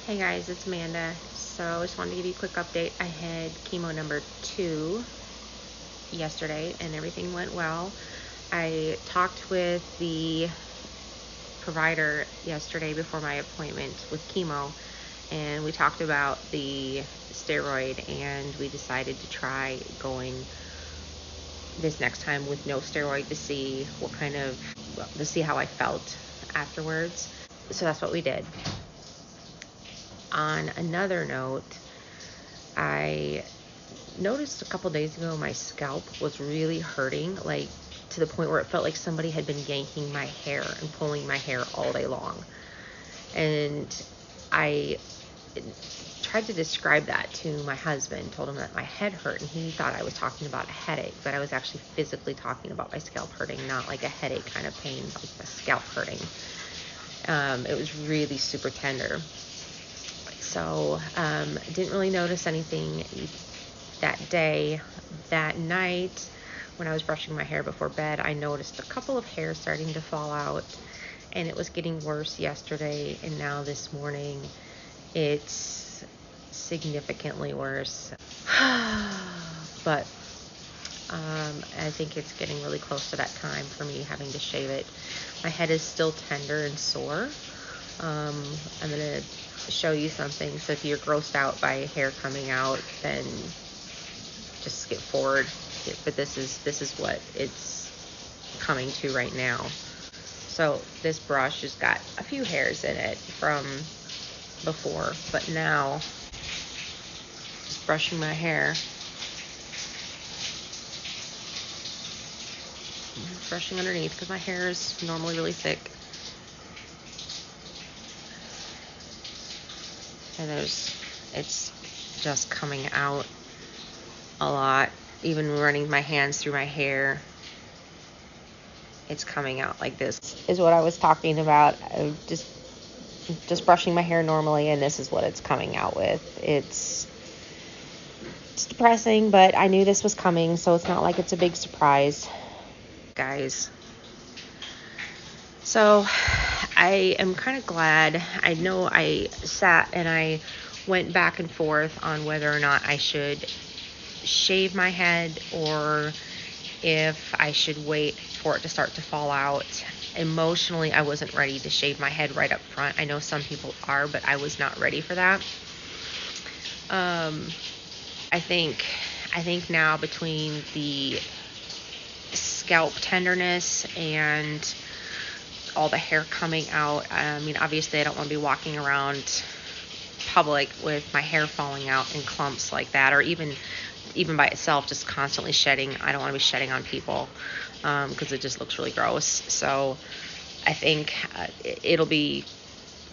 Hey guys, it's Amanda. So I just wanted to give you a quick update. I had chemo number 2 yesterday and everything went well. I talked with the provider yesterday before my appointment with chemo, and we talked about the steroid, and we decided to try going this next time with no steroid to see to see how I felt afterwards. So that's what we did. On another note, I noticed a couple days ago my scalp was really hurting, like to the point where it felt like somebody had been yanking my hair and pulling my hair all day long. And I tried to describe that to my husband, told him that my head hurt, and he thought I was talking about a headache, but I was actually physically talking about my scalp hurting, not like a headache kind of pain, like the scalp hurting. It was really super tender. So didn't really notice anything that day. That night, when I was brushing my hair before bed, I noticed a couple of hairs starting to fall out, and it was getting worse yesterday, and now this morning it's significantly worse. But I think it's getting really close to that time for me having to shave it. My head is still tender and sore. I'm going to show you something. So if you're grossed out by hair coming out, then just skip forward. But this is what it's coming to right now. So this brush has got a few hairs in it from before, but now just brushing my hair, brushing underneath because my hair is normally really thick. And it's just coming out a lot. Even running my hands through my hair, it's coming out like this. Is what I was talking about. Just brushing my hair normally, and this is what it's coming out with. It's depressing, but I knew this was coming, so it's not like it's a big surprise, guys. So I am kind of glad. I know I sat and I went back and forth on whether or not I should shave my head or if I should wait for it to start to fall out. Emotionally, I wasn't ready to shave my head right up front. I know some people are, but I was not ready for that. I think now, between the scalp tenderness and all the hair coming out, I mean, obviously I don't want to be walking around public with my hair falling out in clumps like that, or even by itself, just constantly shedding. I don't want to be shedding on people because it just looks really gross. So I think it'll be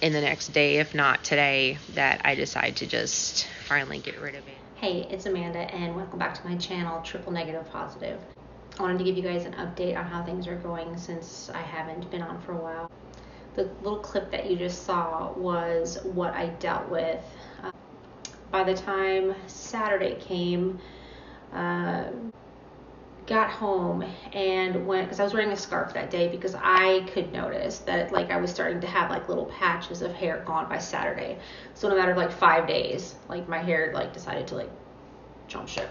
in the next day, if not today, that I decide to just finally get rid of it. Hey, it's Amanda, and welcome back to my channel, Triple Negative Positive. I wanted to give you guys an update on how things are going since I haven't been on for a while. The little clip that you just saw was what I dealt with. By the time Saturday came, got home and went, because I was wearing a scarf that day, because I could notice that like I was starting to have like little patches of hair gone by Saturday. So in a matter of like 5 days, like my hair like decided to like jump ship.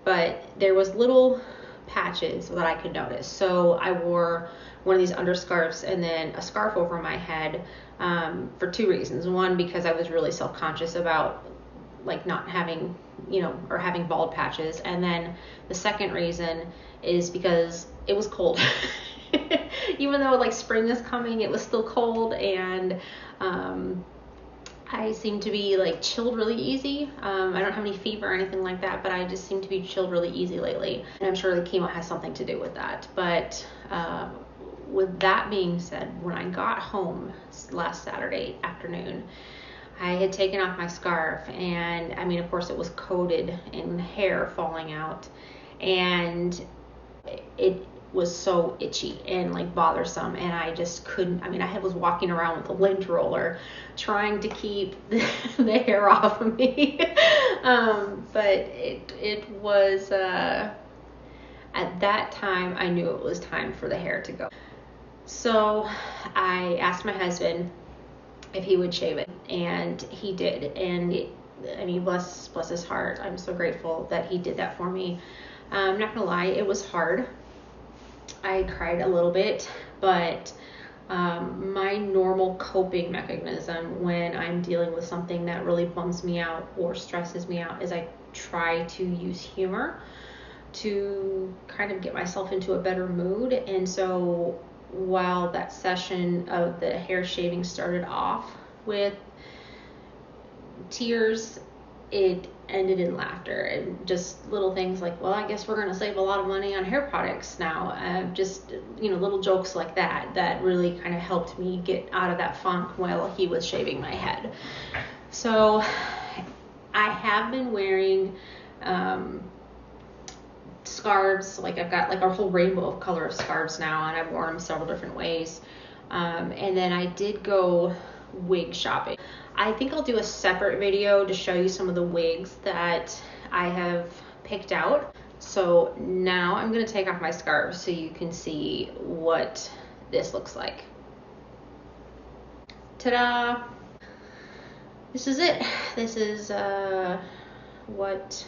But there was little patches that I could notice. So I wore one of these underscarves and then a scarf over my head for 2 reasons. One, because I was really self-conscious about like not having, or having bald patches. And then the second reason is because it was cold. Even though like spring is coming, it was still cold, and I seem to be like chilled really easy. I don't have any fever or anything like that, but I just seem to be chilled really easy lately. And I'm sure the chemo has something to do with that. But with that being said, when I got home last Saturday afternoon, I had taken off my scarf, and I mean, of course, it was coated in hair falling out, and it was so itchy and like bothersome, and I just couldn't. I mean, I was walking around with a lint roller trying to keep the hair off of me. But it was at that time I knew it was time for the hair to go. So I asked my husband if he would shave it, and he did. And I mean, bless his heart. I'm so grateful that he did that for me. I'm not gonna lie, it was hard. I cried a little bit, but my normal coping mechanism when I'm dealing with something that really bums me out or stresses me out is I try to use humor to kind of get myself into a better mood. And so while that session of the hair shaving started off with tears, it ended in laughter and just little things like, well, I guess we're going to save a lot of money on hair products now. Just, little jokes like that really kind of helped me get out of that funk while he was shaving my head. So I have been wearing scarves. Like I've got like a whole rainbow of color of scarves now, and I've worn them several different ways. And then I did go wig shopping. I think I'll do a separate video to show you some of the wigs that I have picked out. So now I'm going to take off my scarves so you can see what this looks like. Ta-da! This is it. This is what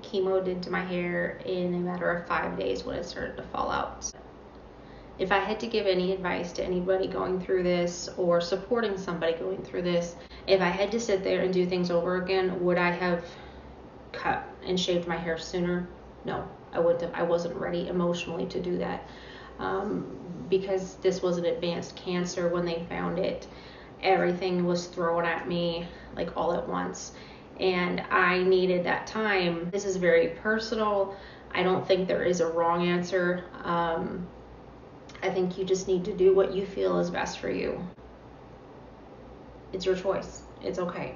chemo did to my hair in a matter of 5 days when it started to fall out. If I had to give any advice to anybody going through this or supporting somebody going through this, if I had to sit there and do things over again, would I have cut and shaved my hair sooner? No, I wouldn't have. I wasn't ready emotionally to do that because this was an advanced cancer when they found it. Everything was thrown at me like all at once, and I needed that time. This is very personal. I don't think there is a wrong answer. I think you just need to do what you feel is best for you. It's your choice. It's okay.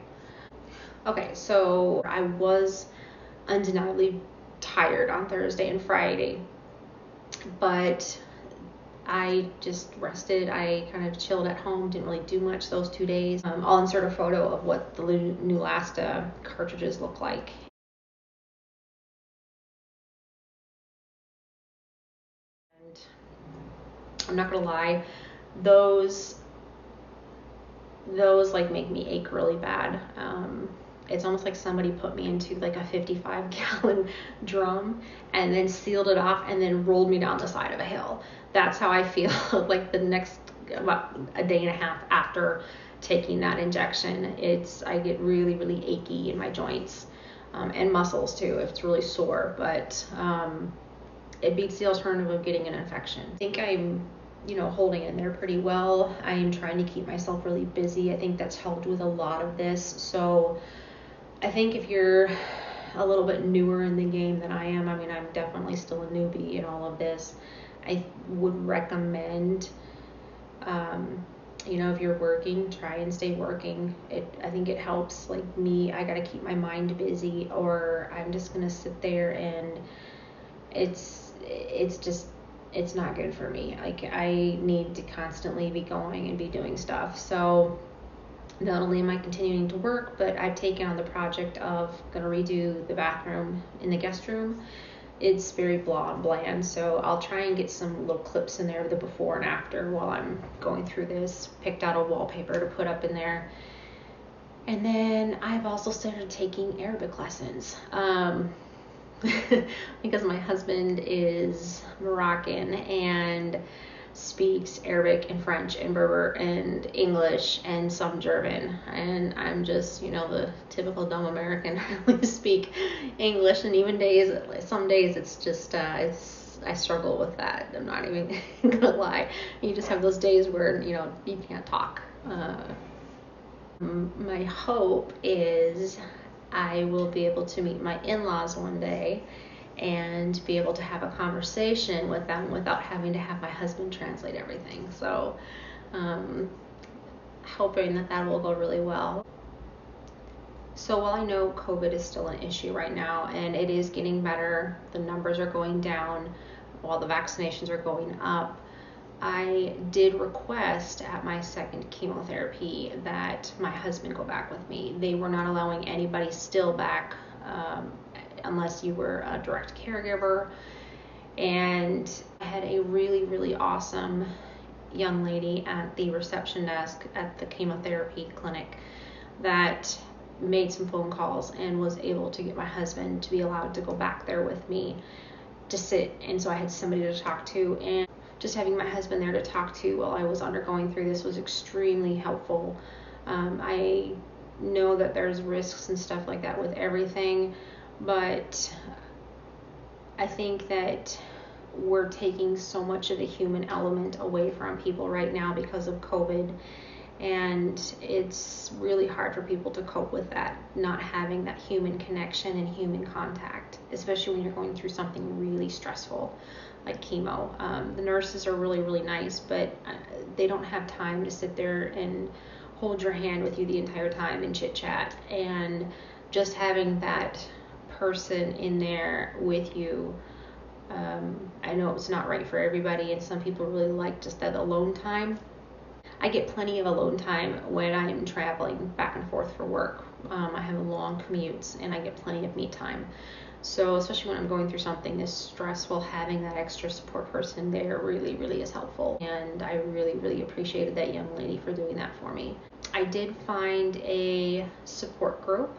Okay, so I was undeniably tired on Thursday and Friday, but I just rested. I kind of chilled at home, didn't really do much those 2 days. I'll insert a photo of what the new Lasta cartridges look like. And I'm not gonna lie, those like make me ache really bad. It's almost like somebody put me into like a 55-gallon drum and then sealed it off and then rolled me down the side of a hill. That's how I feel like the next about a day and a half after taking that injection. I get really, really achy in my joints and muscles too if it's really sore, but it beats the alternative of getting an infection. I think I'm holding in there pretty well. I am trying to keep myself really busy. I think that's helped with a lot of this. So I think if you're a little bit newer in the game than I am, I mean, I'm definitely still a newbie in all of this. I would recommend, if you're working, try and stay working. I think it helps. Like me, I got to keep my mind busy, or I'm just going to sit there and it's not good for me. Like I need to constantly be going and be doing stuff. So not only am I continuing to work, but I've taken on the project of gonna redo the bathroom in the guest room. It's very bland, so I'll try and get some little clips in there of the before and after while I'm going through this. Picked out a wallpaper to put up in there. And then I've also started taking Arabic lessons. Because my husband is Moroccan and speaks Arabic and French and Berber and English and some German, and I'm just the typical dumb American. I only speak English, and even some days it's just I struggle with that. I'm not even gonna lie. You just have those days where you can't talk. My hope is I will be able to meet my in-laws one day and be able to have a conversation with them without having to have my husband translate everything. So hoping that will go really well. So while I know COVID is still an issue right now and it is getting better, the numbers are going down while the vaccinations are going up, I did request at my second chemotherapy that my husband go back with me. They were not allowing anybody still back unless you were a direct caregiver. And I had a really, really awesome young lady at the reception desk at the chemotherapy clinic that made some phone calls and was able to get my husband to be allowed to go back there with me to sit. And so I had somebody to talk to, and just having my husband there to talk to while I was undergoing through this was extremely helpful. I know that there's risks and stuff like that with everything, but I think that we're taking so much of the human element away from people right now because of COVID, and it's really hard for people to cope with that, not having that human connection and human contact, especially when you're going through something really stressful like chemo. The nurses are really, really nice, but they don't have time to sit there and hold your hand with you the entire time and chit chat. And just having that person in there with you, I know it's not right for everybody, and some people really like just that alone time. I get plenty of alone time when I'm traveling back and forth for work. I have long commutes and I get plenty of me time. So especially when I'm going through something this stressful, having that extra support person there really, really is helpful. And I really, really appreciated that young lady for doing that for me. I did find a support group.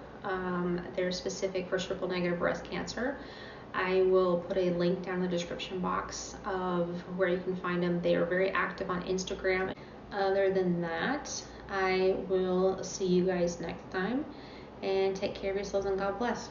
They're specific for triple negative breast cancer. I will put a link down in the description box of where you can find them. They are very active on Instagram. Other than that, I will see you guys next time, and take care of yourselves and God bless.